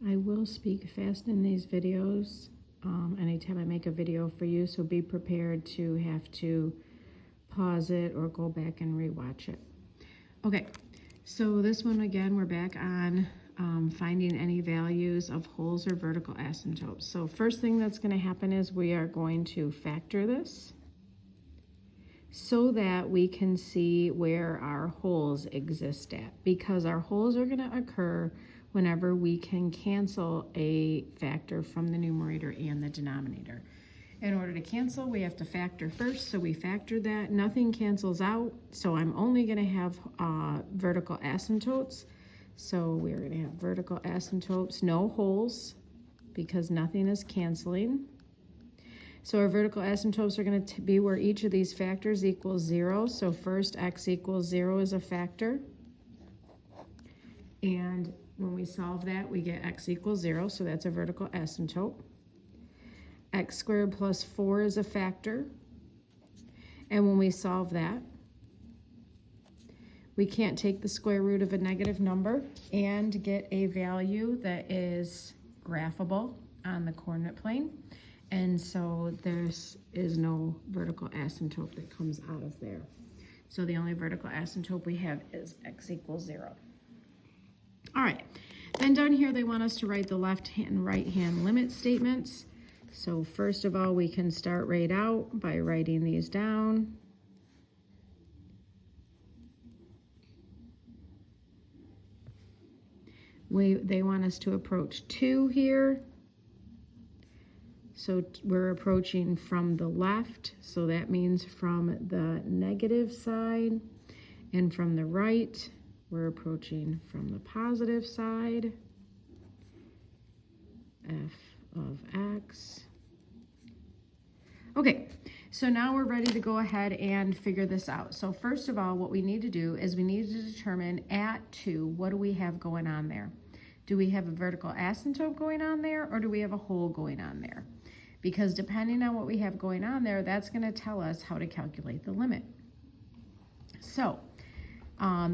I will speak fast in these videos anytime I make a video for you, so be prepared to have to pause it or go back and rewatch it. Okay, so this one again, we're back on finding any values of holes or vertical asymptotes. So first thing that's going to happen is we are going to factor this so that we can see where our holes exist at, because our holes are going to occur whenever we can cancel a factor from the numerator and the denominator. In order to cancel, we have to factor first, so we factor that. Nothing cancels out, so I'm only going to have vertical asymptotes. So we're going to have vertical asymptotes, no holes, because nothing is canceling. So our vertical asymptotes are going to be where each of these factors equals 0. So first, x equals 0 is a factor. And when we solve that, we get x equals 0, so that's a vertical asymptote. X squared plus 4 is a factor. And when we solve that, we can't take the square root of a negative number and get a value that is graphable on the coordinate plane. And so there is no vertical asymptote that comes out of there. So the only vertical asymptote we have is x equals 0. All right, then down here they want us to write the left hand and right hand limit statements. So first of all, we can start right out by writing these down. They want us to approach 2 here. So we're approaching from the left, so that means from the negative side, and from the right, we're approaching from the positive side. F of x. Okay, so now we're ready to go ahead and figure this out. So first of all, what we need to do is we need to determine at 2, what do we have going on there? Do we have a vertical asymptote going on there, or do we have a hole going on there? Because depending on what we have going on there, that's going to tell us how to calculate the limit. So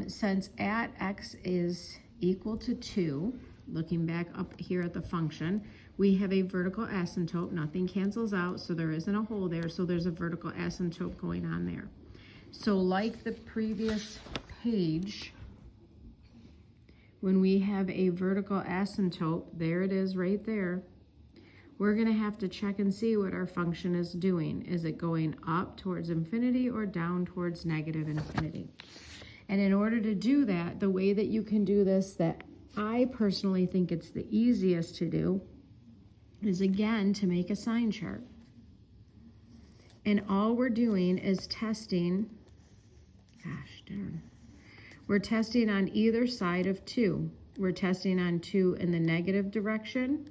since at x is equal to 2, looking back up here at the function, we have a vertical asymptote. Nothing cancels out, so there isn't a hole there, so there's a vertical asymptote going on there. So like the previous page, when we have a vertical asymptote, there it is right there, we're going to have to check and see what our function is doing. Is it going up towards infinity or down towards negative infinity? And in order to do that, the way that you can do this, that I personally think it's the easiest to do, is again to make a sign chart. And all we're doing is testing, gosh darn, we're testing on either side of 2. We're testing on 2 in the negative direction,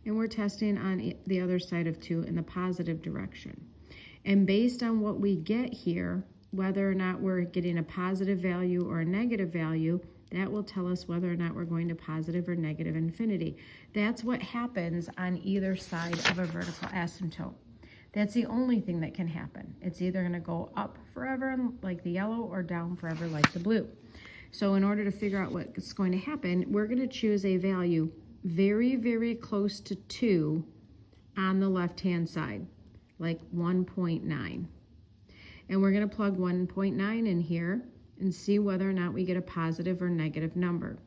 and we're testing on the other side of 2 in the positive direction. And based on what we get here, whether or not we're getting a positive value or a negative value, that will tell us whether or not we're going to positive or negative infinity. That's what happens on either side of a vertical asymptote. That's the only thing that can happen. It's either going to go up forever like the yellow or down forever like the blue. So in order to figure out what's going to happen, we're going to choose a value very, very close to 2 on the left-hand side, like 1.9. And we're going to plug 1.9 in here and see whether or not we get a positive or negative number.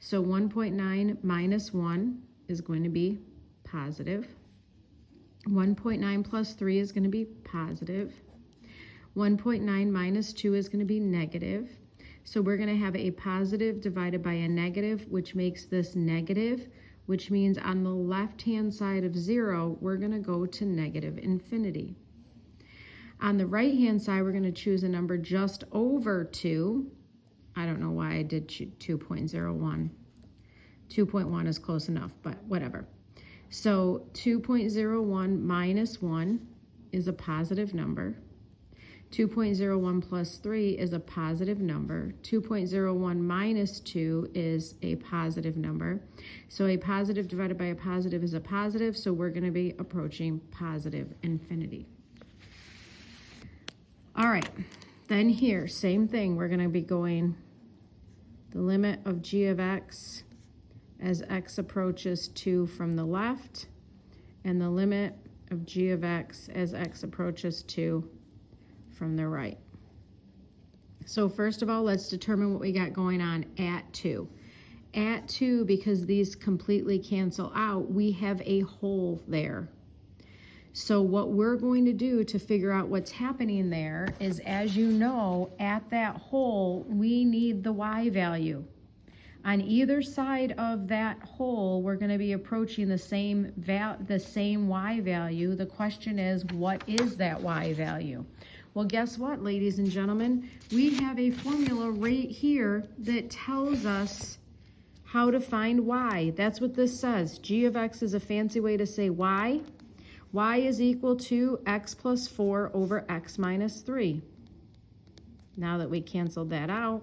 So 1.9 minus 1 is going to be positive. 1.9 plus 3 is going to be positive. 1.9 minus 2 is going to be negative. So we're going to have a positive divided by a negative, which makes this negative, which means on the left-hand side of 0, we're going to go to negative infinity. On the right-hand side, we're going to choose a number just over 2. I don't know why I did 2.01. 2.1 is close enough, but whatever. So 2.01 minus 1 is a positive number. 2.01 plus 3 is a positive number. 2.01 minus 2 is a positive number. So a positive divided by a positive is a positive, so we're going to be approaching positive infinity. All right, then here, same thing. We're going to be going the limit of g of x as x approaches 2 from the left, and the limit of g of x as x approaches 2 from the right. So first of all, let's determine what we got going on at 2. At 2, because these completely cancel out, we have a hole there. So what we're going to do to figure out what's happening there is, as you know, at that hole, we need the y value. On either side of that hole, we're going to be approaching the same y value. The question is, what is that y value? Well, guess what, ladies and gentlemen? We have a formula right here that tells us how to find y. That's what this says. G of x is a fancy way to say y. Y is equal to x plus 4 over x minus 3. Now that we canceled that out,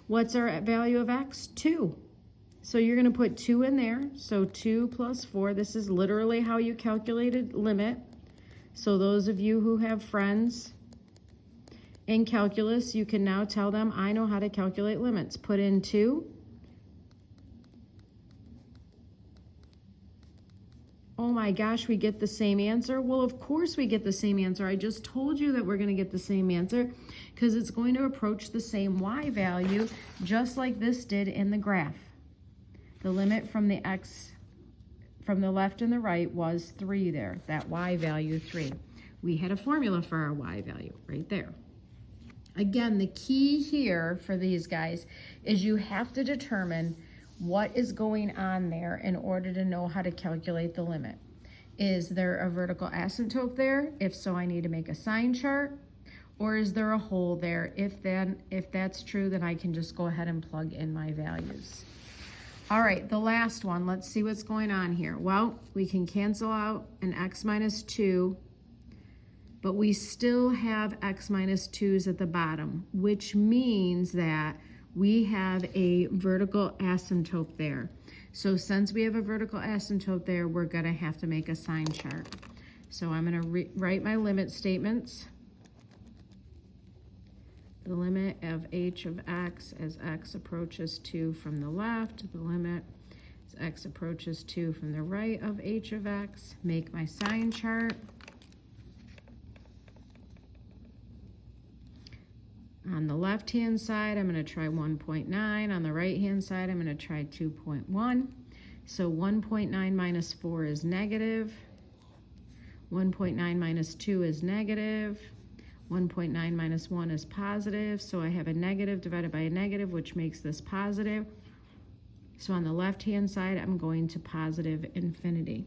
what's our value of x? 2. So you're going to put 2 in there. So 2 plus 4, this is literally how you calculated limit. So those of you who have friends in calculus, you can now tell them, I know how to calculate limits. Put in 2. Oh my gosh, we get the same answer? Well, of course we get the same answer. I just told you that we're going to get the same answer because it's going to approach the same y value just like this did in the graph. The limit from the x from the left and the right was 3 there, that y value 3. We had a formula for our y value right there. Again, the key here for these guys is you have to determine what is going on there in order to know how to calculate the limit. Is there a vertical asymptote there? If so, I need to make a sign chart. Or is there a hole there? If that's true, then I can just go ahead and plug in my values. All right, the last one, let's see what's going on here. Well, we can cancel out an x minus 2, but we still have x minus 2's at the bottom, which means that we have a vertical asymptote there. So since we have a vertical asymptote there, we're going to have to make a sign chart. So I'm going to write my limit statements. The limit of h of x as x approaches 2 from the left. The limit as x approaches 2 from the right of h of x. Make my sign chart. On the left-hand side, I'm going to try 1.9. On the right-hand side, I'm going to try 2.1. So 1.9 minus 4 is negative. 1.9 minus 2 is negative. 1.9 minus 1 is positive. So I have a negative divided by a negative, which makes this positive. So on the left-hand side, I'm going to positive infinity.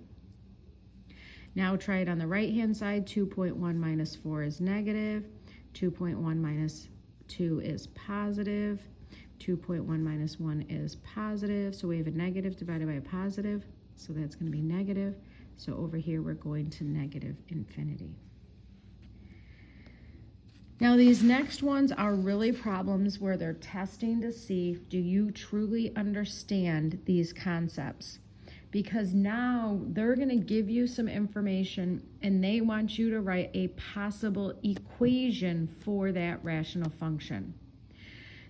Now try it on the right-hand side. 2.1 minus 4 is negative. 2.1 minus 2 is positive. 2.1 minus 1 is positive. So we have a negative divided by a positive. So that's going to be negative. So over here, we're going to negative infinity. Now these next ones are really problems where they're testing to see, do you truly understand these concepts? Because now they're going to give you some information and they want you to write a possible equation for that rational function.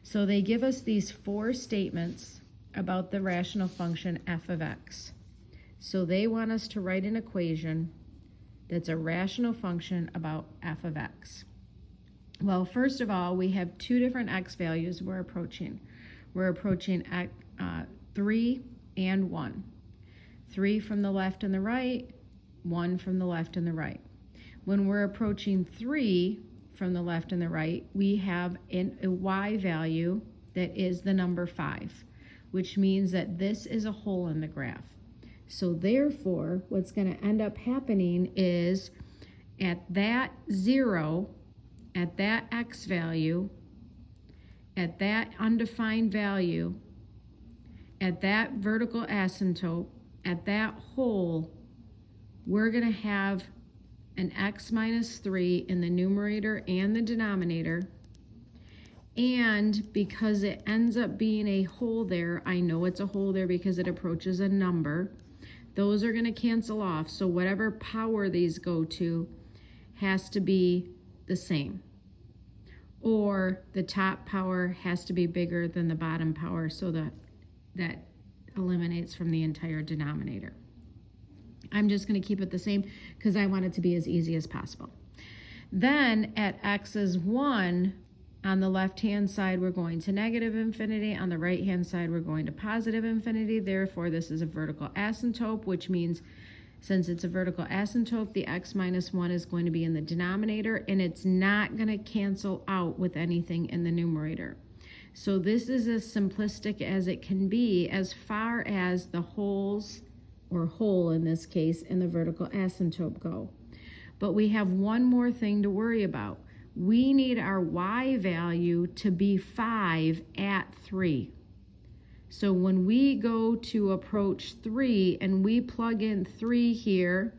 So they give us these 4 statements about the rational function f of x. So they want us to write an equation that's a rational function about f of x. Well, first of all, we have 2 different x values we're approaching. We're approaching 3 and 1. 3 from the left and the right, 1 from the left and the right. When we're approaching 3 from the left and the right, we have a y value that is the number 5, which means that this is a hole in the graph. So therefore, what's going to end up happening is at that 0, at that x value, at that undefined value, at that vertical asymptote, at that hole, we're going to have an x minus 3 in the numerator and the denominator. And because it ends up being a hole there, I know it's a hole there because it approaches a number. Those are going to cancel off. So whatever power these go to has to be the same. Or the top power has to be bigger than the bottom power so that eliminates from the entire denominator. I'm just going to keep it the same because I want it to be as easy as possible. Then at x is 1, on the left-hand side, we're going to negative infinity. On the right-hand side, we're going to positive infinity. Therefore, this is a vertical asymptote, which means since it's a vertical asymptote, the x minus 1 is going to be in the denominator, and it's not going to cancel out with anything in the numerator. So this is as simplistic as it can be as far as the holes, or hole in this case, in the vertical asymptote go. But we have one more thing to worry about. We need our y value to be 5 at 3. So when we go to approach 3 and we plug in 3 here,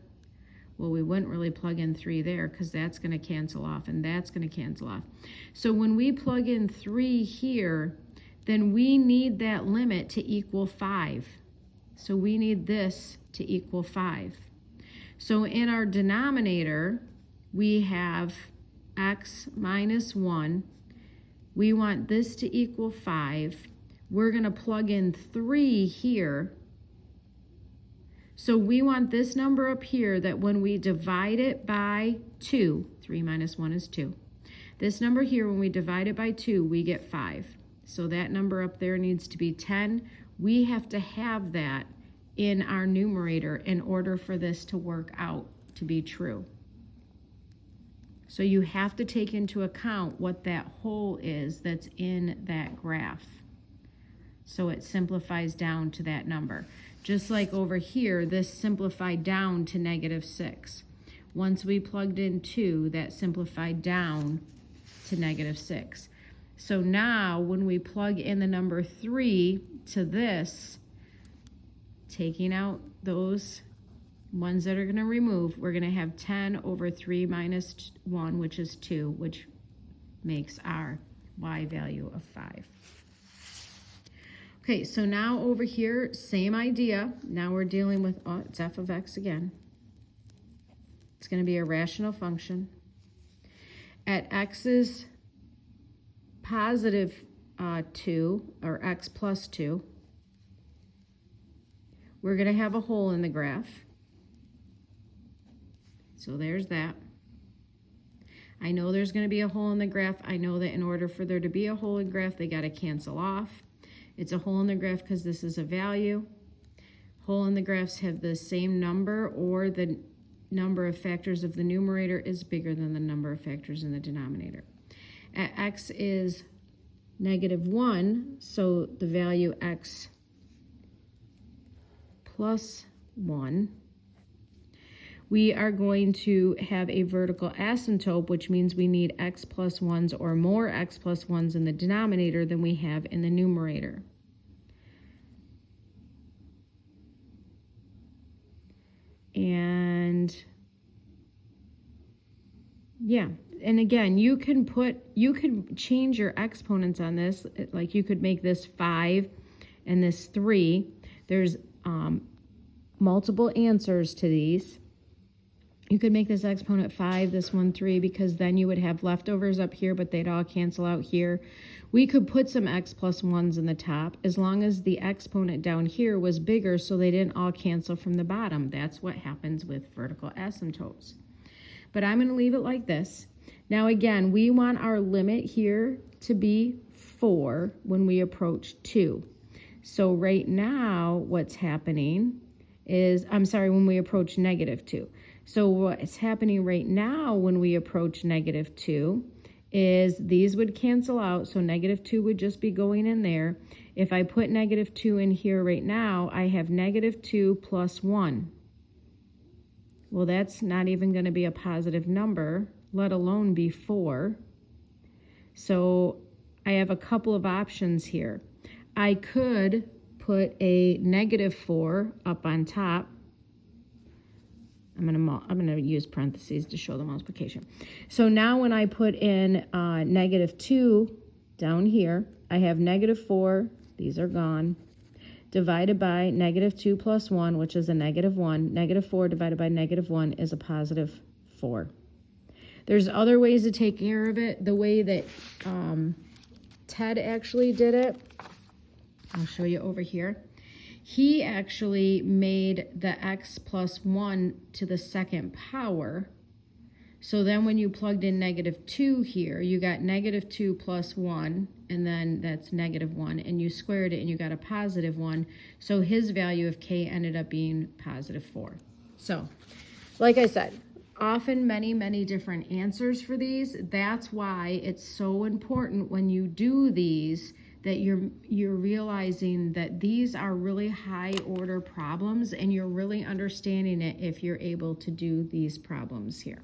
well, we wouldn't really plug in 3 there because that's going to cancel off and that's going to cancel off. So when we plug in 3 here, then we need that limit to equal 5. So we need this to equal 5. So in our denominator, we have x minus 1. We want this to equal 5. We're going to plug in 3 here. So we want this number up here that when we divide it by 2, 3 minus 1 is 2. This number here, when we divide it by 2, we get 5. So that number up there needs to be 10. We have to have that in our numerator in order for this to work out to be true. So you have to take into account what that hole is that's in that graph. So it simplifies down to that number. Just like over here, this simplified down to negative 6. Once we plugged in 2, that simplified down to negative 6. So now when we plug in the number 3 to this, taking out those ones that are going to remove, we're going to have 10 over 3 minus 1, which is 2, which makes our y value of 5. Okay, so now over here, same idea. Now we're dealing with, it's f of x again. It's going to be a rational function. At x is positive 2, or x plus 2, we're going to have a hole in the graph. So there's that. I know there's going to be a hole in the graph. I know that in order for there to be a hole in the graph, they got to cancel off. It's a hole in the graph because this is a value. Hole in the graphs have the same number, or the number of factors of the numerator is bigger than the number of factors in the denominator. At x is negative 1, so the value x plus 1, we are going to have a vertical asymptote, which means we need x plus 1s or more x plus 1s in the denominator than we have in the numerator. And yeah, and again, you could change your exponents on this. Like you could make this 5 and this 3. There's multiple answers to these. You could make this exponent 5, this one 3, because then you would have leftovers up here, but they'd all cancel out here. We could put some x plus 1s in the top as long as the exponent down here was bigger so they didn't all cancel from the bottom. That's what happens with vertical asymptotes. But I'm going to leave it like this. Now again, we want our limit here to be 4 when we approach 2. So right now what's happening is, when we approach negative 2. So what's happening right now when we approach negative 2 is these would cancel out, so negative 2 would just be going in there. If I put negative 2 in here right now, I have negative 2 plus 1. Well, that's not even going to be a positive number, let alone be 4. So I have a couple of options here. I could put a negative 4 up on top. I'm gonna use parentheses to show the multiplication. So now when I put in negative 2 down here, I have negative 4, these are gone, divided by negative 2 plus 1, which is a negative 1. Negative 4 divided by negative 1 is a positive 4. There's other ways to take care of it. The way that Ted actually did it, I'll show you over here. He actually made the x plus 1 to the second power. So then when you plugged in -2 here, you got -2 plus 1, and then that's -1, and you squared it and you got a +1. So his value of k ended up being +4. So, like I said, often many different answers for these. That's why it's so important when you do these that you're realizing that these are really high order problems, and you're really understanding it if you're able to do these problems here.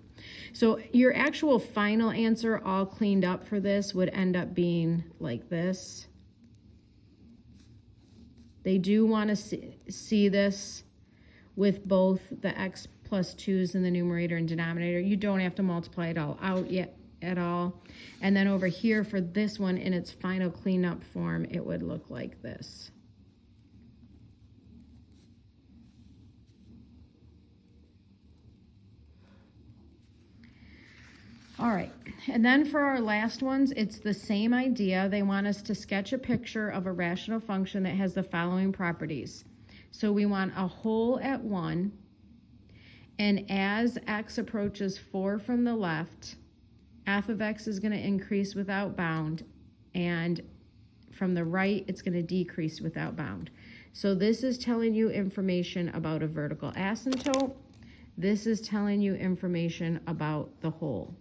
So your actual final answer all cleaned up for this would end up being like this. They do want to see this with both the x plus 2's in the numerator and denominator. You don't have to multiply it all out yet at all. And then over here for this one in its final cleanup form, it would look like this. All right, and then for our last ones, it's the same idea. They want us to sketch a picture of a rational function that has the following properties. So we want a whole at 1, and as x approaches 4 from the left, f of x is going to increase without bound, and from the right, it's going to decrease without bound. So this is telling you information about a vertical asymptote. This is telling you information about the whole.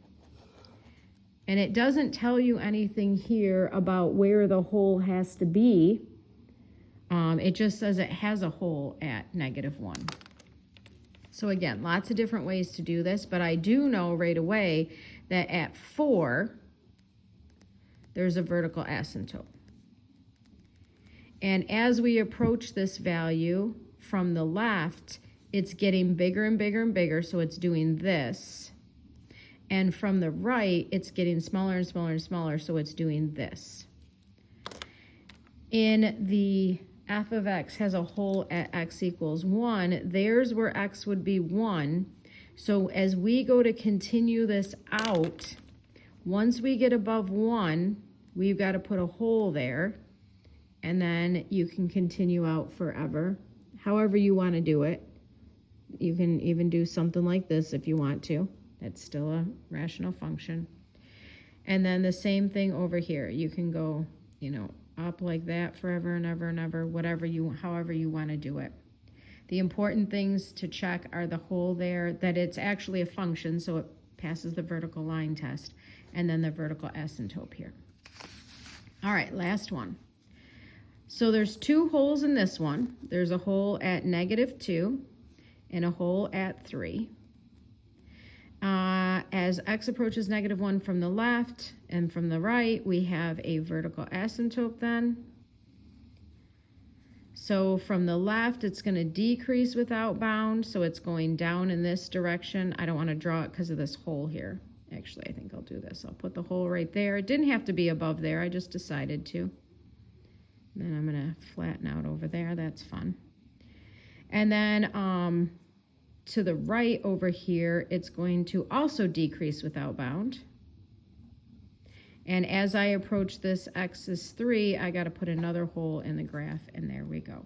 And it doesn't tell you anything here about where the whole has to be. It just says it has a whole at -1. So again, lots of different ways to do this, but I do know right away that at 4, there's a vertical asymptote. And as we approach this value from the left, it's getting bigger and bigger and bigger, so it's doing this. And from the right, it's getting smaller and smaller and smaller, so it's doing this. In the f of x has a whole at x equals 1, there's where x would be 1. So as we go to continue this out, once we get above 1, we've got to put a whole there, and then you can continue out forever. However you want to do it. You can even do something like this if you want to. It's still a rational function. And then the same thing over here. You can go, up like that forever and ever and ever, however you want to do it. The important things to check are the whole there, that it's actually a function, so it passes the vertical line test, and then the vertical asymptote here. All right, last one. So there's 2 wholes in this one. There's a whole at -2 and a whole at 3. As x approaches -1 from the left and from the right, we have a vertical asymptote then. So from the left, it's going to decrease without bound, so it's going down in this direction. I don't want to draw it because of this hole here. Actually, I think I'll do this. I'll put the hole right there. It didn't have to be above there. I just decided to. Then I'm going to flatten out over there. That's fun. And then to the right over here, it's going to also decrease without bound. And as I approach this x is 3, I got to put another hole in the graph, and there we go.